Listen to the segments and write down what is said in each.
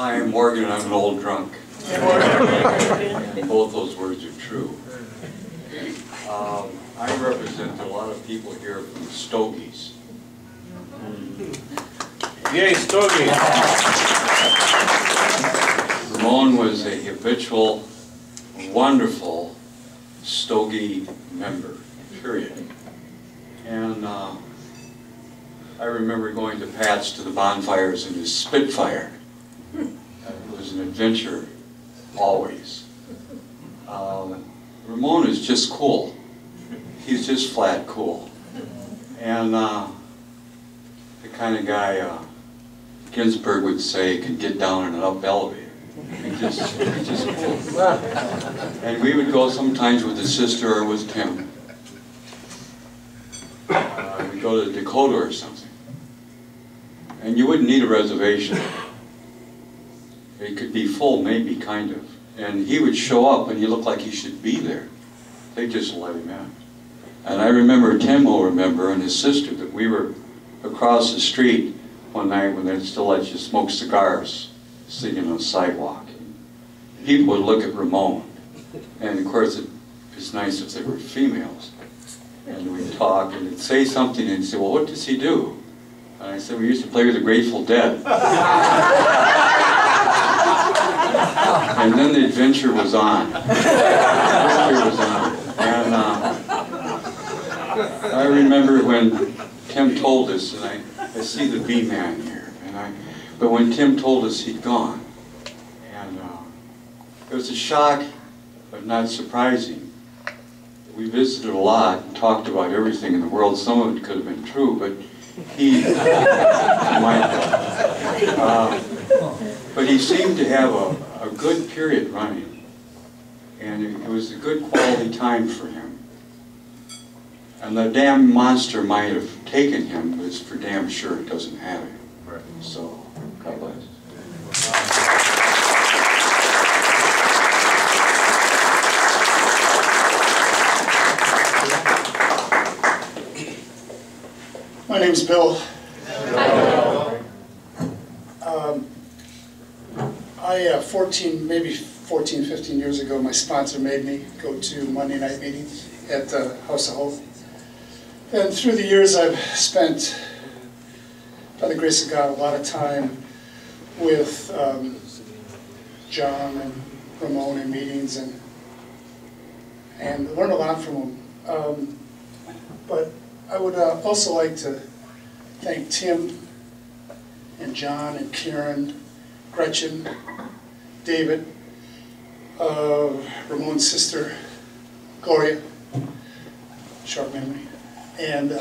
Hi, I'm Morgan and I'm an old drunk. Both those words are true. I represent a lot of people here from the Stogies. Yay, Stogies! Ramon was a habitual, wonderful Stogie member, period. And I remember going to Pat's to the bonfires in his Spitfire. It was an adventure, always. Ramon is just cool. He's just flat cool. And the kind of guy Ginsberg would say can get down in an up elevator. He's just cool. And we would go sometimes with his sister or with Tim. We'd go to Dakota or something. And you wouldn't need a reservation. It could be full, maybe, kind of. And he would show up and he looked like he should be there. They just let him in. And I remember, Tim will remember, and his sister, that we were across the street one night when they still let you smoke cigars, sitting on the sidewalk. People would look at Ramon. And of course, it's nice if they were females. And we'd talk and they'd say something and they'd say, well, what does he do? And I said, we used to play with the Grateful Dead. And then the adventure was on. And I remember when Tim told us, and I see the B-man here, but when Tim told us he'd gone, and it was a shock, but not surprising. We visited a lot and talked about everything in the world. Some of it could have been true, but he but he seemed to have a good period running, and it was a good quality time for him. And the damn monster might have taken him, but it's for damn sure it doesn't have him. Right. So, God bless. My name's Bill. Maybe 14, 15 years ago, my sponsor made me go to Monday night meetings at the House of Hope. And through the years, I've spent, by the grace of God, a lot of time with John and Ramon in meetings and learned a lot from them. But I would also like to thank Tim and John and Karen, Gretchen, David, Ramon's sister, Gloria, short memory, and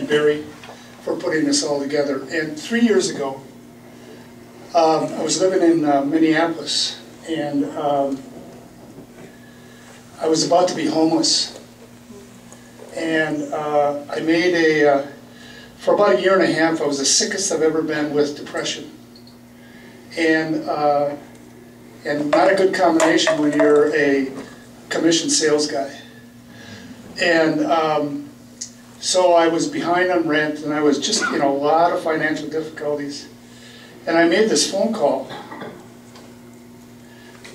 Barry for putting this all together. And 3 years ago, I was living in Minneapolis, and I was about to be homeless. And I made for about a year and a half, I was the sickest I've ever been with depression. And not a good combination when you're a commission sales guy. And so I was behind on rent, and I was just, a lot of financial difficulties. And I made this phone call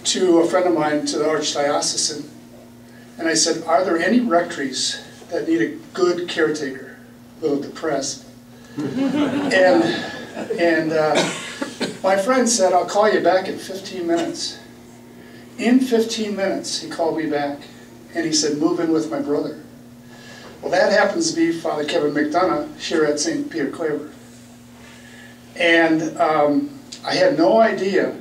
to a friend of mine, to the Archdiocesan, and I said, are there any rectories that need a good caretaker, a little depressed? and my friend said, I'll call you back in 15 minutes. In 15 minutes, he called me back, and he said, move in with my brother. Well, that happens to be Father Kevin McDonough here at St. Peter Claver. And I had no idea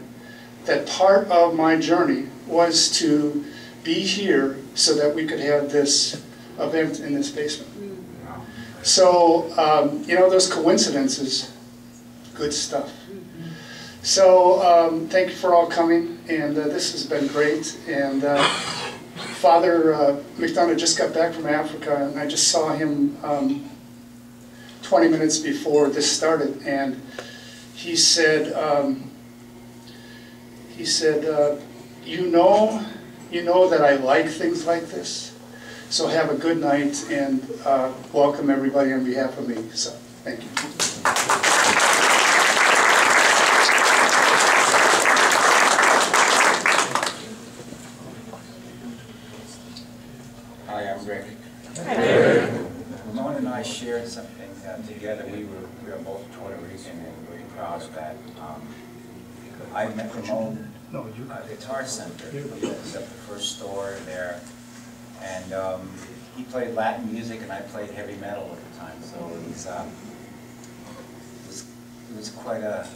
that part of my journey was to be here so that we could have this event in this basement. So, those coincidences, good stuff. So, thank you for all coming, and this has been great. And Father McDonough just got back from Africa, and I just saw him 20 minutes before this started, and he said, you know that I like things like this, so have a good night, and welcome everybody on behalf of me. So, thank you. share something together. We are both Puerto Rican and really proud of that. I met Ramon at Guitar Center. He was at the first store there, and he played Latin music and I played heavy metal at the time. So it was quite a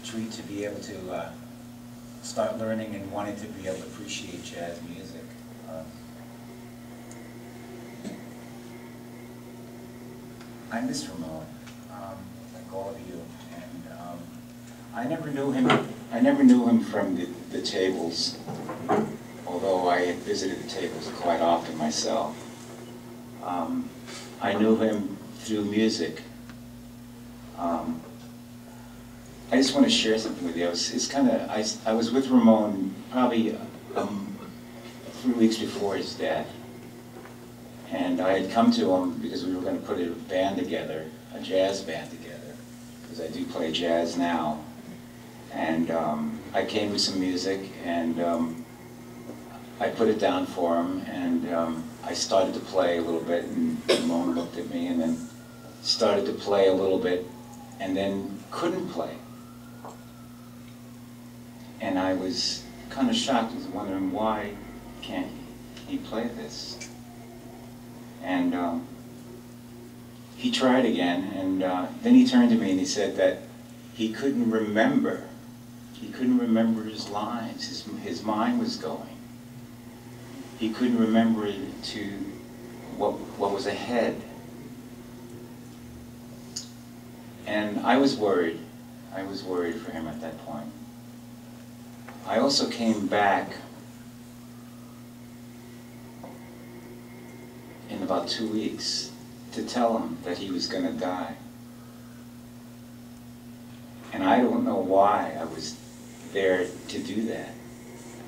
treat to be able to start learning and wanting to be able to appreciate jazz music. I miss Ramon, like all of you, and I never knew him from the tables, although I had visited the tables quite often myself. I knew him through music. I just want to share something with you. I was with Ramon probably 3 weeks before his death. And I had come to him because we were going to put a band together, a jazz band together, because I do play jazz now. And I came with some music, and I put it down for him, and I started to play a little bit, and Ramon looked at me, and then started to play a little bit, and then couldn't play. And I was kind of shocked, I was wondering why can't he play this? And he tried again, and then he turned to me and he said that he couldn't remember. He couldn't remember his lines. His mind was going. He couldn't remember to what was ahead. And I was worried. I was worried for him at that point. I also came back in about 2 weeks to tell him that he was going to die. And I don't know why I was there to do that,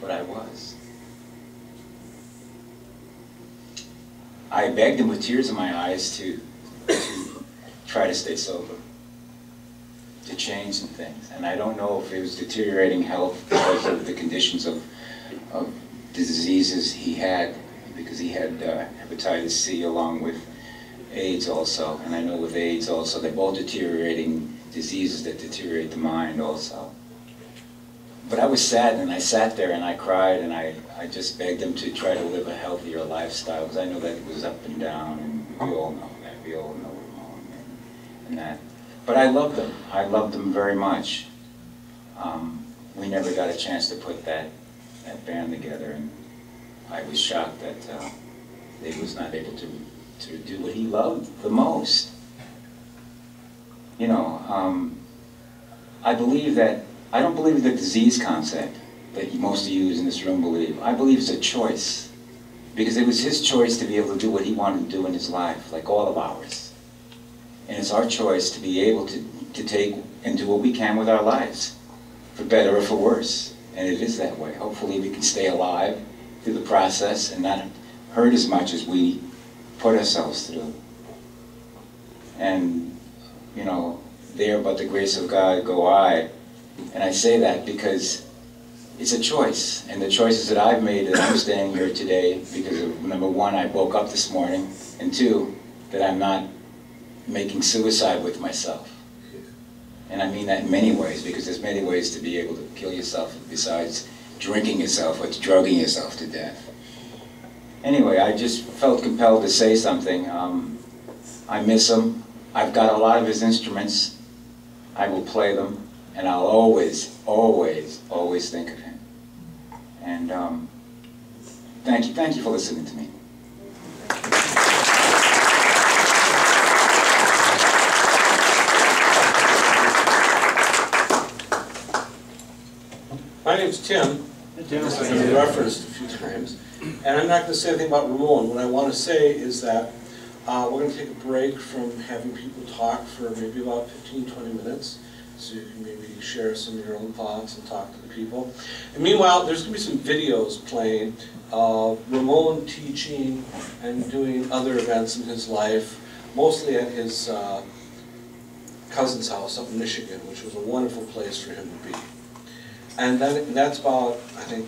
but I was. I begged him with tears in my eyes to try to stay sober, to change some things. And I don't know if it was deteriorating health because of the conditions of the diseases he had, because he had hepatitis C along with AIDS also. And I know with AIDS also, they're both deteriorating diseases that deteriorate the mind also. But I was sad, and I sat there and I cried, and I just begged him to try to live a healthier lifestyle, because I know that it was up and down, and we all know that. We all know Ramon and that. But I loved him. I loved him very much. We never got a chance to put that band together, and I was shocked that he was not able to do what he loved the most. You know, I don't believe in the disease concept that most of you in this room believe. I believe it's a choice, because it was his choice to be able to do what he wanted to do in his life, like all of ours. And it's our choice to be able to take and do what we can with our lives, for better or for worse. And it is that way. Hopefully we can stay alive through the process and not hurt as much as we put ourselves through. And, you know, there but the grace of God go I. And I say that because it's a choice. And the choices that I've made, that I'm standing here today, because of, number one, I woke up this morning, and two, that I'm not making suicide with myself. And I mean that in many ways, because there's many ways to be able to kill yourself besides drinking yourself or drugging yourself to death. Anyway, I just felt compelled to say something. I miss him. I've got a lot of his instruments. I will play them, and I'll always, always, always think of him. And thank you for listening to me. My name's Tim. This has been referenced a few times. And I'm not going to say anything about Ramon. What I want to say is that we're going to take a break from having people talk for maybe about 15-20 minutes, so you can maybe share some of your own thoughts and talk to the people. And meanwhile, there's going to be some videos playing of Ramon teaching and doing other events in his life, mostly at his cousin's house up in Michigan, which was a wonderful place for him to be. And then that's about, I think,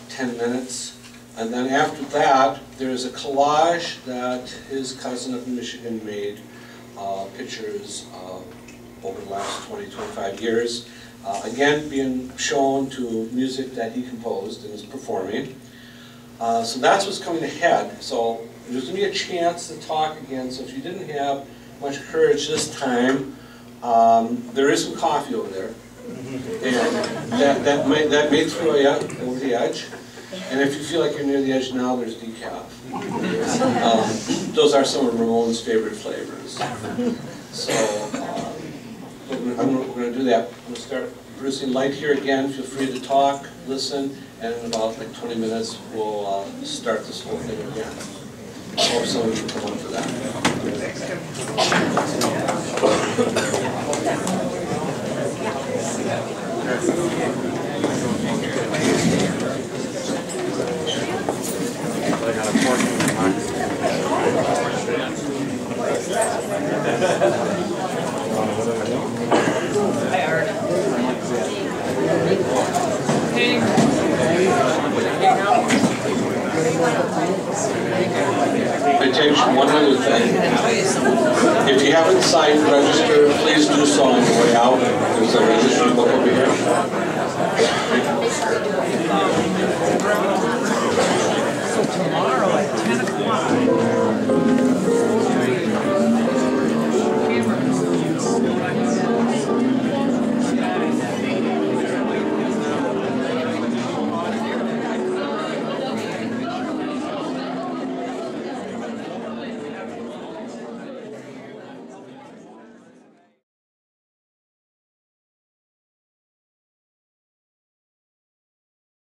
10 minutes. And then after that, there's a collage that his cousin up in Michigan made, pictures over the last 20, 25 years. Again, being shown to music that he composed and is performing. So that's what's coming ahead. So there's going to be a chance to talk again. So if you didn't have much courage this time, there is some coffee over there. And that may throw you over the edge. And if you feel like you're near the edge now, there's decaf. Those are some of Ramon's favorite flavors. So we're going to do that. I'm going to start producing light here again. Feel free to talk, listen, and in about like 20 minutes, we'll start this whole thing again. I hope some of you come up for that. Attention, one other thing. If you haven't signed register, please do so on the way out. There's a registry book over here.